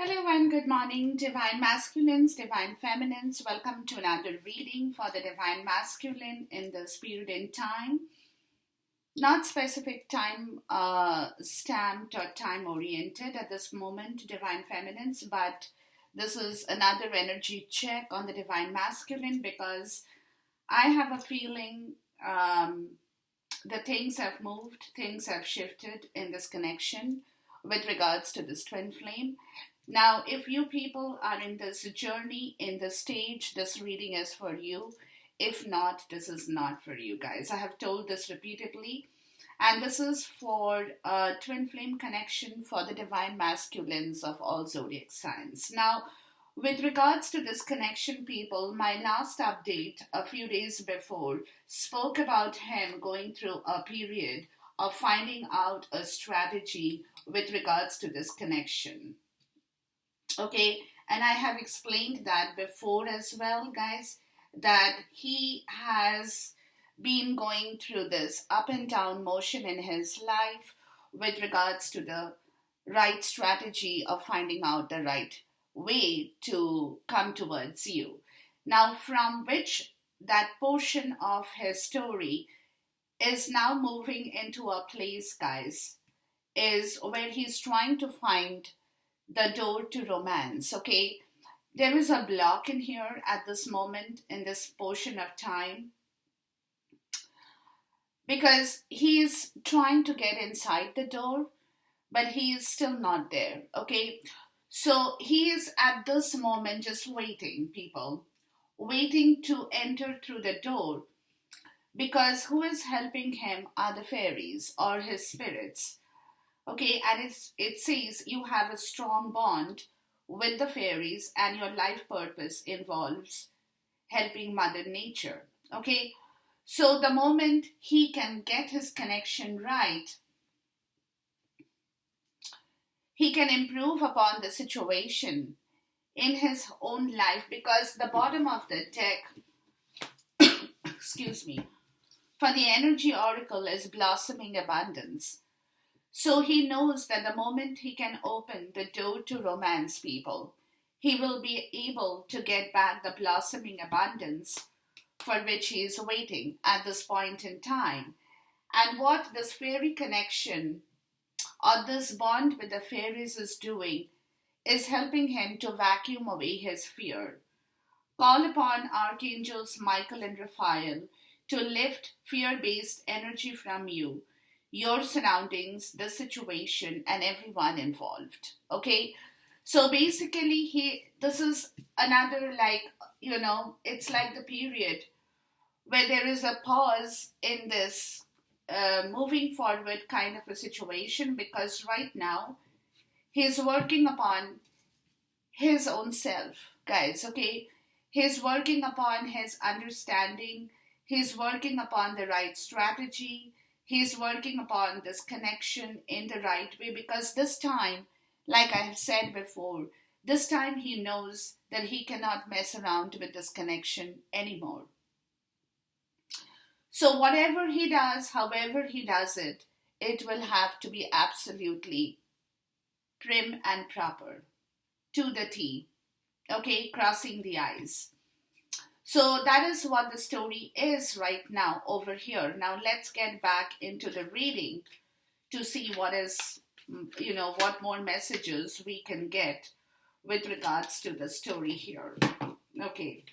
Hello and good morning, Divine Masculines, Divine Feminines. Welcome to another reading for the Divine Masculine in the Spirit in Time. Not specific time stamped or time oriented at this moment, Divine Feminines, but this is another energy check on the Divine Masculine because I have a feeling that things have moved, things have shifted in this connection with regards to this twin flame. Now, if you people are in this journey, in this stage, this reading is for you. If not, this is not for you guys. I have told this repeatedly. And this is for a twin flame connection for the divine masculines of all zodiac signs. Now, with regards to this connection, people, my last update a few days before spoke about him going through a period of finding out a strategy with regards to this connection. Okay, and I have explained that before as well, guys, that he has been going through this up and down motion in his life with regards to the right strategy of finding out the right way to come towards you. Now, from which that portion of his story is now moving into a place, guys, is where he's trying to find the door to romance. Okay, there is a block in here at this moment in this portion of time because he is trying to get inside the door, but he is still not there. Okay, so he is at this moment just waiting, people, waiting to enter through the door, because who is helping him are the fairies or his spirits. Okay, and it says you have a strong bond with the fairies and your life purpose involves helping Mother Nature. Okay, so the moment he can get his connection right, he can improve upon the situation in his own life, because the bottom of the deck, excuse me, for the energy oracle is blossoming abundance. So he knows that the moment he can open the door to romance, people, he will be able to get back the blossoming abundance for which he is waiting at this point in time. And what this fairy connection or this bond with the fairies is doing is helping him to vacuum away his fear. Call upon archangels Michael and Raphael to lift fear-based energy from you, your surroundings, the situation, and everyone involved. Okay, so basically this is another, like, it's like the period where there is a pause in this moving forward kind of a situation, because right now he's working upon his own self, guys. Okay, he's working upon his understanding, he's working upon the right strategy, he's working upon this connection in the right way, because this time, like I have said before, this time he knows that he cannot mess around with this connection anymore. So whatever he does, however he does it, it will have to be absolutely prim and proper, to the T. Okay, crossing the I's. So that is what the story is right now over here. Now let's get back into the reading to see what is, what more messages we can get with regards to the story here. Okay.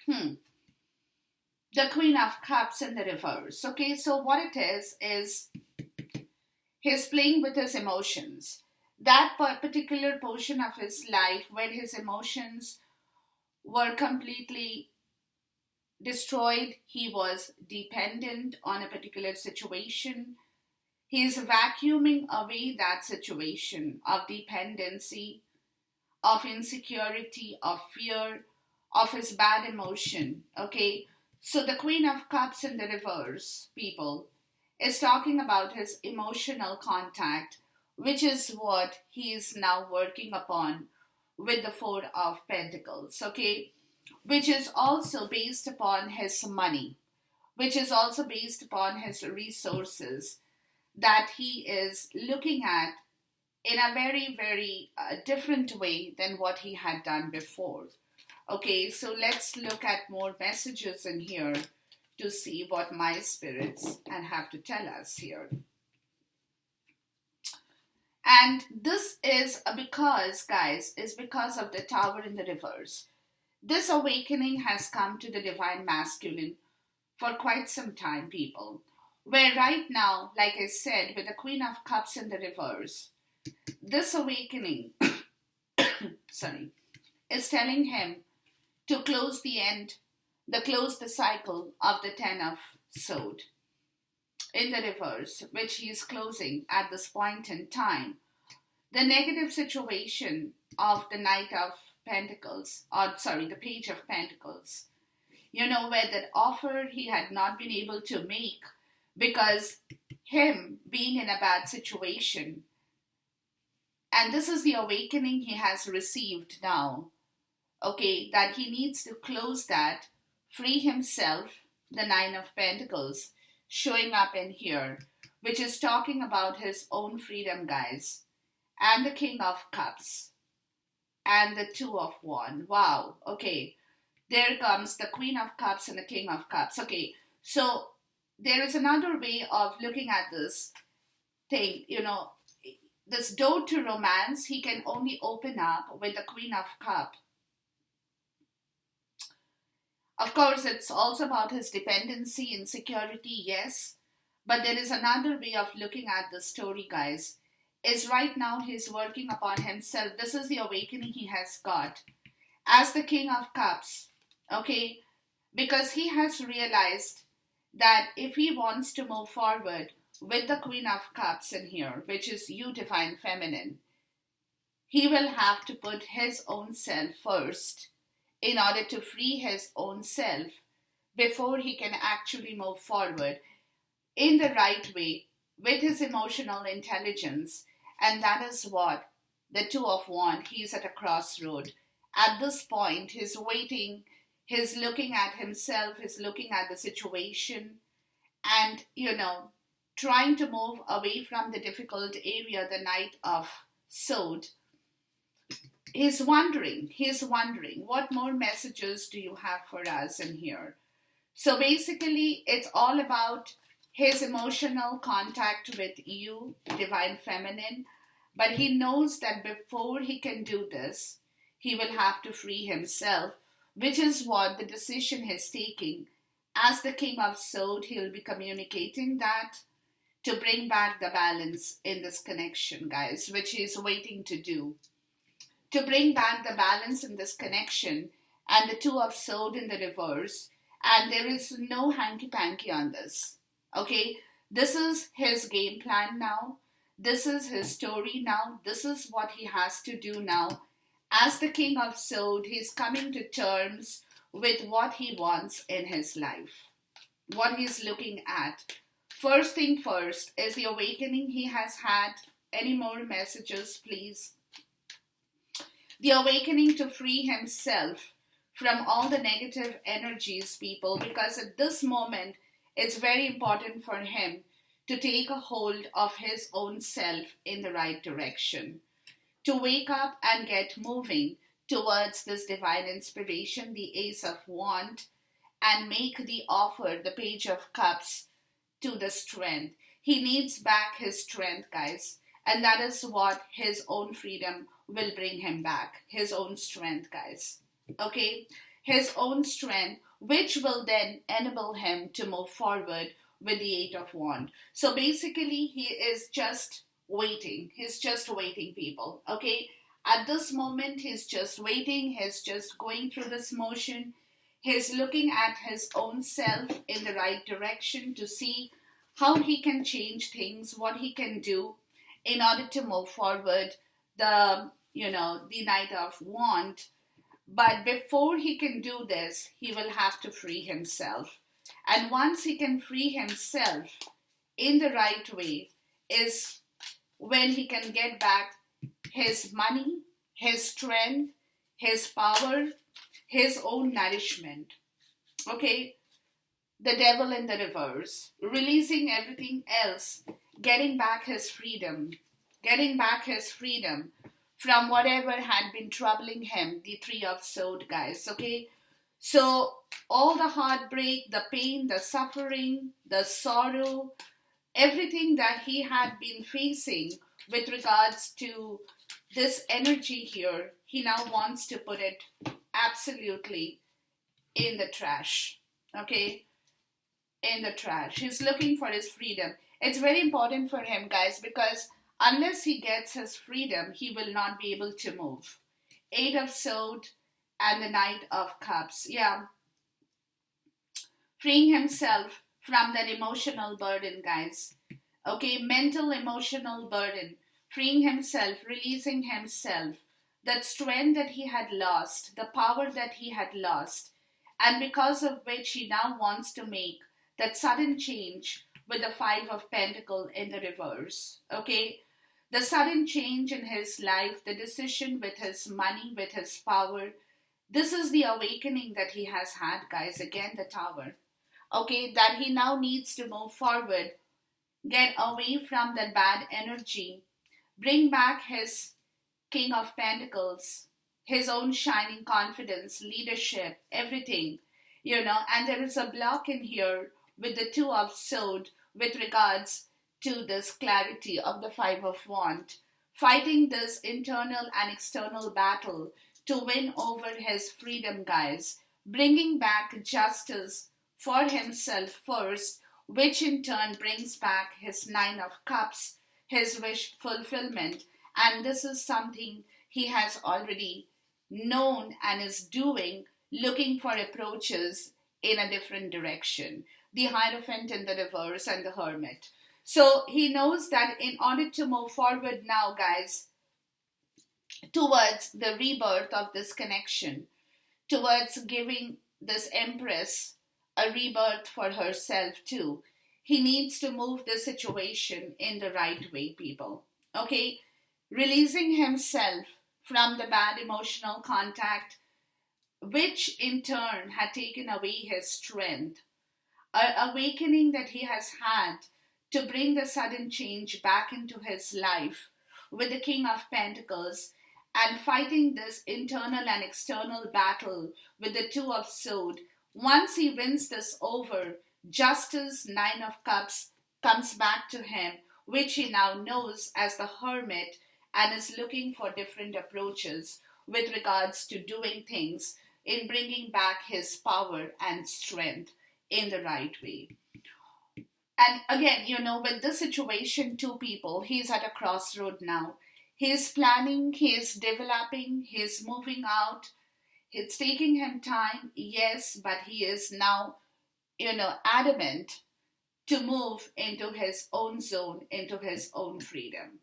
The Queen of Cups in the reverse. Okay, so what it is he's playing with his emotions. That particular portion of his life where his emotions were completely destroyed, he was dependent on a particular situation. He's vacuuming away that situation of dependency, of insecurity, of fear, of his bad emotion. Okay, so the Queen of Cups in the reverse, people, is talking about his emotional contact, which is what he is now working upon with the Four of Pentacles, okay? Which is also based upon his money, which is also based upon his resources that he is looking at in a very, very different way than what he had done before. Okay, so let's look at more messages in here to see what my spirits and have to tell us here. And this is because, guys, is because of the Tower in the reverse. This awakening has come to the divine masculine for quite some time, people. Where right now, like I said, with the Queen of Cups in the reverse, this awakening, sorry, is telling him to close the end, close the cycle of the Ten of Sword in the reverse, which he is closing at this point in time. The negative situation of the Knight of Pentacles, or sorry, the Page of Pentacles, where that offer he had not been able to make because him being in a bad situation. And this is the awakening he has received now. Okay, that he needs to close that, free himself, the Nine of Pentacles, showing up in here, which is talking about his own freedom, guys, and the King of Cups, and the Two of Wands. Wow, okay, there comes the Queen of Cups and the King of Cups. Okay, so there is another way of looking at this thing, this door to romance, he can only open up with the Queen of Cups. Of course, it's also about his dependency, insecurity, yes. But there is another way of looking at the story, guys. Is right now he's working upon himself. This is the awakening he has got as the King of Cups. Okay? Because he has realized that if he wants to move forward with the Queen of Cups in here, which is you, Divine Feminine, he will have to put his own self first in order to free his own self before he can actually move forward in the right way with his emotional intelligence. And that is what the Two of Wands, he's at a crossroad. At this point, he's waiting, he's looking at himself, he's looking at the situation, and, trying to move away from the difficult area, the Knight of Swords. He's wondering, what more messages do you have for us in here? So basically, it's all about his emotional contact with you, Divine Feminine. But he knows that before he can do this, he will have to free himself, which is what the decision he's taking. As the King of Swords, he'll be communicating that to bring back the balance in this connection, guys, which he's waiting to do. To bring back the balance in this connection, and the Two of Swords in the reverse, and there is no hanky-panky on this. Okay, this is his game plan now. This is his story now. This is what he has to do now. As the King of Swords, he's coming to terms with what he wants in his life, what he's looking at. First thing first is the awakening he has had. Any more messages, please? The awakening to free himself from all the negative energies, people, because at this moment, it's very important for him to take a hold of his own self in the right direction, to wake up and get moving towards this divine inspiration, the Ace of Wands, and make the offer, the Page of Cups, to the strength. He needs back his strength, guys, and that is what his own freedom will bring him back. His own strength, guys. Okay? His own strength, which will then enable him to move forward with the Eight of Wands. So basically, he is just waiting. He's just waiting, people. Okay? At this moment, he's just waiting. He's just going through this motion. He's looking at his own self in the right direction to see how he can change things, what he can do in order to move forward the Knight of Wands. But before he can do this, he will have to free himself. And once he can free himself in the right way is when he can get back his money, his strength, his power, his own nourishment. Okay? The Devil in the reverse. Releasing everything else. Getting back his freedom. getting back his freedom from whatever had been troubling him, the Three of Swords, guys, okay? So, all the heartbreak, the pain, the suffering, the sorrow, everything that he had been facing with regards to this energy here, he now wants to put it absolutely in the trash, okay? In the trash. He's looking for his freedom. It's very important for him, guys, because unless he gets his freedom, he will not be able to move. Eight of Swords and the Knight of Cups. Yeah, freeing himself from that emotional burden, guys. Okay, mental emotional burden. Freeing himself, releasing himself. That strength that he had lost, the power that he had lost, and because of which he now wants to make that sudden change with the Five of Pentacles in the reverse. Okay, the sudden change in his life, the decision with his money, with his power. This is the awakening that he has had, guys. Again, the Tower. Okay, that he now needs to move forward, get away from that bad energy, bring back his King of Pentacles, his own shining confidence, leadership, everything, and there is a block in here with the Two of Swords with regards to this clarity of the Five of Wands, fighting this internal and external battle to win over his freedom, guys, bringing back justice for himself first, which in turn brings back his Nine of Cups, his wish fulfillment. And this is something he has already known and is doing, looking for approaches in a different direction. The Hierophant in the reverse and the Hermit. So he knows that in order to move forward now, guys, towards the rebirth of this connection, towards giving this Empress a rebirth for herself too, he needs to move the situation in the right way, people. Okay? Releasing himself from the bad emotional contact, which in turn had taken away his strength. An awakening that he has had to bring the sudden change back into his life with the King of Pentacles and fighting this internal and external battle with the Two of Swords. Once he wins this over, justice, Nine of Cups, comes back to him, which he now knows as the Hermit, and is looking for different approaches with regards to doing things in bringing back his power and strength in the right way. And again, with this situation, two people, he's at a crossroad now. He's planning, he's developing, he's moving out. It's taking him time, yes, but he is now, adamant to move into his own zone, into his own freedom.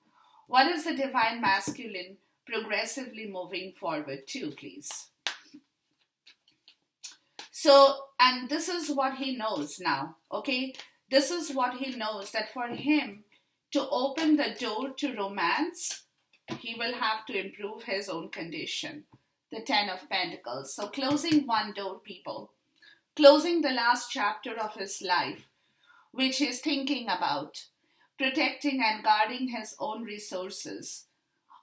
What is the Divine Masculine progressively moving forward to, please? So, and this is what he knows now, okay? This is what he knows, that for him to open the door to romance, he will have to improve his own condition. The Ten of Pentacles. So closing one door, people. Closing the last chapter of his life, which he's thinking about. Protecting and guarding his own resources.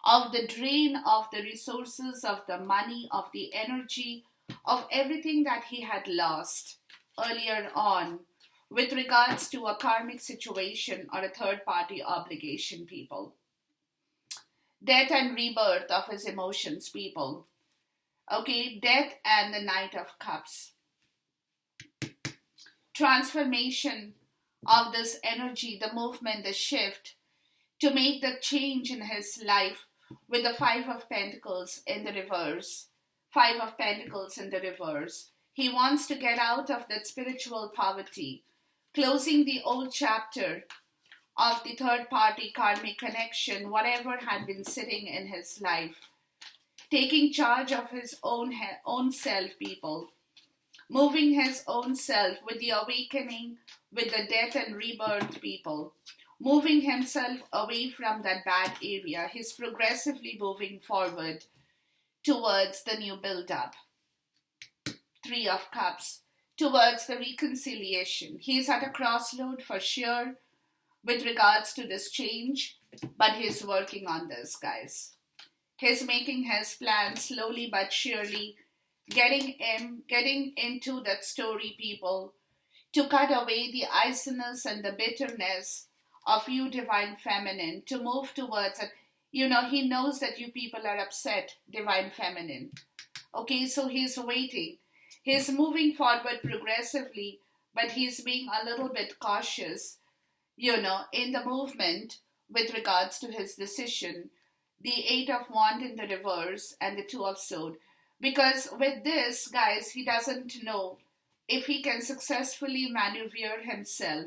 Of the drain of the resources, of the money, of the energy, of everything that he had lost earlier on with regards to a karmic situation or a third party obligation, people. Death and rebirth of his emotions, people. Okay, death and the Knight of Cups. Transformation of this energy, the movement, the shift to make the change in his life with the Five of Pentacles in the reverse. Five of Pentacles in the reverse. He wants to get out of that spiritual poverty, closing the old chapter of the third party karmic connection, whatever had been sitting in his life. Taking charge of his own self, people. Moving his own self with the awakening, with the death and rebirth, people. Moving himself away from that bad area. He's progressively moving forward towards the new build-up. Three of Cups. Towards the reconciliation. He's at a crossroad for sure with regards to this change. But he's working on this, guys. He's making his plan slowly but surely, getting into that story, people, to cut away the iciness and the bitterness of you, divine feminine, to move towards it. He knows that you people are upset, divine feminine. Okay, so he's waiting. He's moving forward progressively, but he's being a little bit cautious, in the movement with regards to his decision. The Eight of Wand in the reverse and the Two of Sword. Because with this, guys, he doesn't know if he can successfully maneuver himself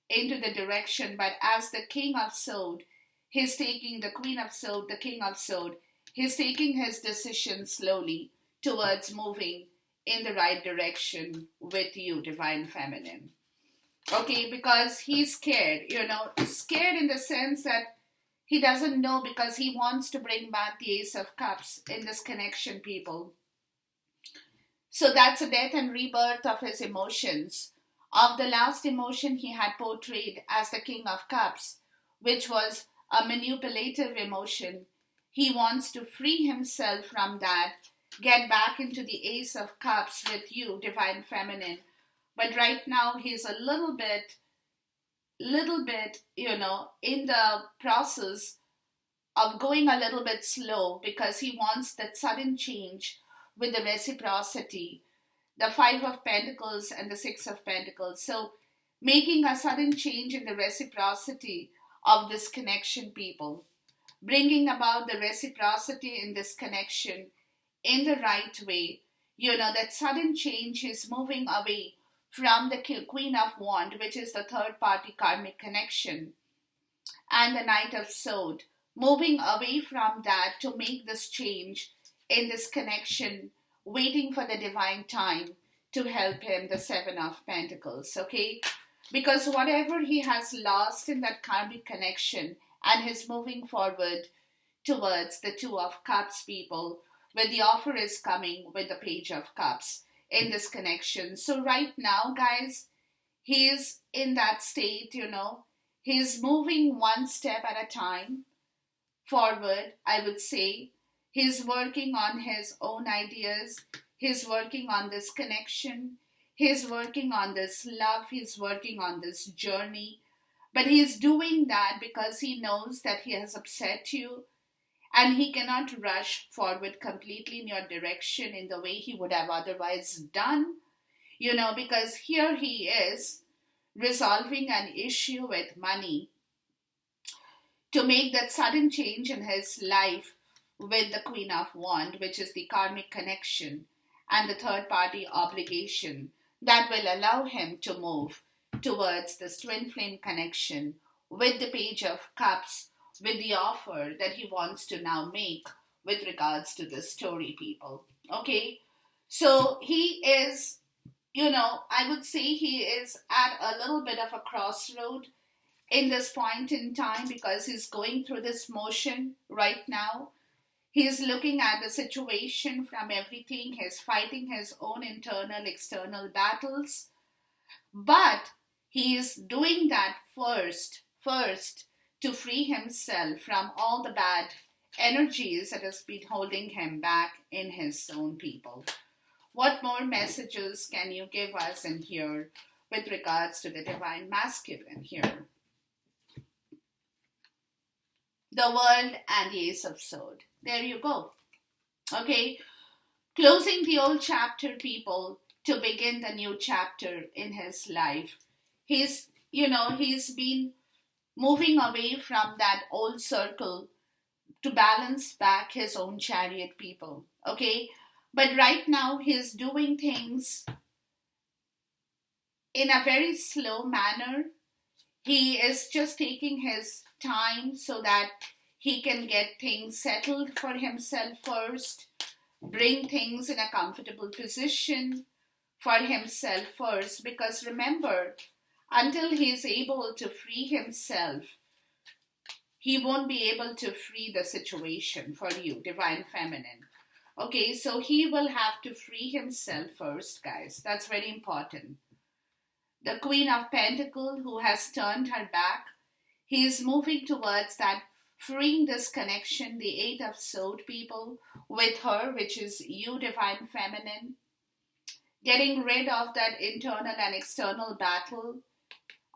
into the direction, but as the King of Sword, he's taking the Queen of Sword, the King of Sword, he's taking his decision slowly towards moving in the right direction with you, divine feminine. Okay, because he's scared, scared in the sense that he doesn't know, because he wants to bring back the Ace of Cups in this connection, people. So that's a death and rebirth of his emotions. Of the last emotion he had portrayed as the King of Cups, which was a manipulative emotion. He wants to free himself from that, get back into the Ace of Cups with you, divine feminine. But right now he's a little bit, in the process of going a little bit slow, because he wants that sudden change with the reciprocity, the Five of Pentacles and the Six of Pentacles. So making a sudden change in the reciprocity of this connection, people, bringing about the reciprocity in this connection in the right way. That sudden change is moving away from the Queen of Wands, which is the third party karmic connection, and the Knight of Swords, moving away from that to make this change in this connection, waiting for the divine time to help him, the Seven of Pentacles, okay? Because whatever he has lost in that karmic connection, and he's moving forward towards the Two of Cups, people, where the offer is coming with the Page of Cups in this connection. So right now, guys, he's in that state, he's moving one step at a time forward, I would say. He's working on his own ideas. He's working on this connection. He's working on this love. He's working on this journey. But he's doing that because he knows that he has upset you, and he cannot rush forward completely in your direction in the way he would have otherwise done, because here he is resolving an issue with money to make that sudden change in his life with the Queen of Wands, which is the karmic connection and the third party obligation that will allow him to move towards this twin flame connection with the Page of Cups, with the offer that he wants to now make with regards to the story, people. Okay, so he is, I would say he is at a little bit of a crossroad in this point in time, because he's going through this motion right now. He's looking at the situation from everything. He's fighting his own internal, external battles. But he is doing that first to free himself from all the bad energies that has been holding him back in his own, people. What more messages can you give us in here with regards to the divine masculine here? The World and the Ace of Swords. There you go. Okay, closing the old chapter, people, to begin the new chapter in his life. He's been moving away from that old circle to balance back his own chariot, people. Okay, but right now he's doing things in a very slow manner. He is just taking his time so that he can get things settled for himself first, bring things in a comfortable position for himself first. Because remember, until he is able to free himself, he won't be able to free the situation for you, divine feminine. Okay, so he will have to free himself first, guys. That's very important. The Queen of Pentacles, who has turned her back, He is moving towards that, freeing this connection, the Eight of Sword people, with her, which is you, Divine Feminine, getting rid of that internal and external battle,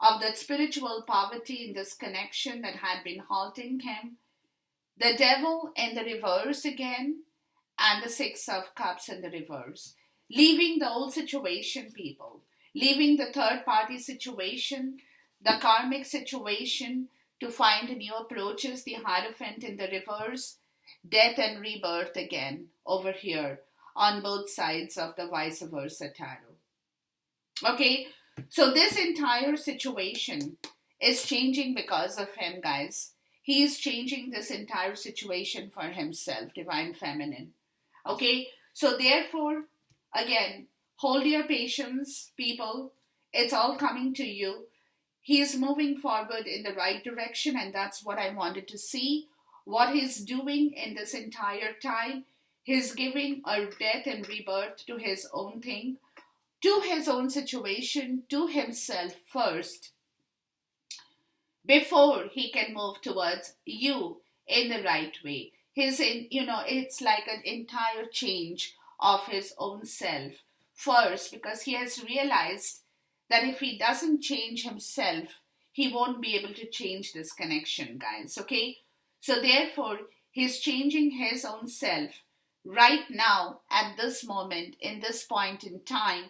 of that spiritual poverty in this connection that had been halting him. The devil in the reverse again, and the Six of Cups in the reverse. Leaving the old situation, people. Leaving the third party situation, the karmic situation, to find new approaches. The Hierophant in the reverse. Death and rebirth again, over here, on both sides of the vice versa tarot. Okay, so this entire situation is changing because of him, guys. He is changing this entire situation for himself, Divine Feminine. Okay, so therefore, again, hold your patience, people. It's all coming to you. He is moving forward in the right direction, and that's what I wanted to see. What he's doing in this entire time, he's giving a death and rebirth to his own thing, to his own situation, to himself first, before he can move towards you in the right way. It's like an entire change of his own self first, because he has realized that if he doesn't change himself, he won't be able to change this connection, guys. Okay, so therefore he's changing his own self right now, at this moment, in this point in time,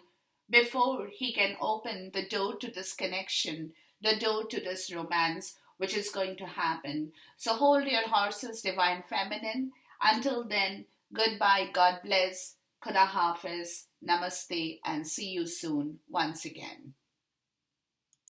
before he can open the door to this connection, the door to this romance, which is going to happen. So hold your horses, Divine Feminine. Until then, goodbye, God bless, Khuda Hafiz, Namaste, and see you soon once again.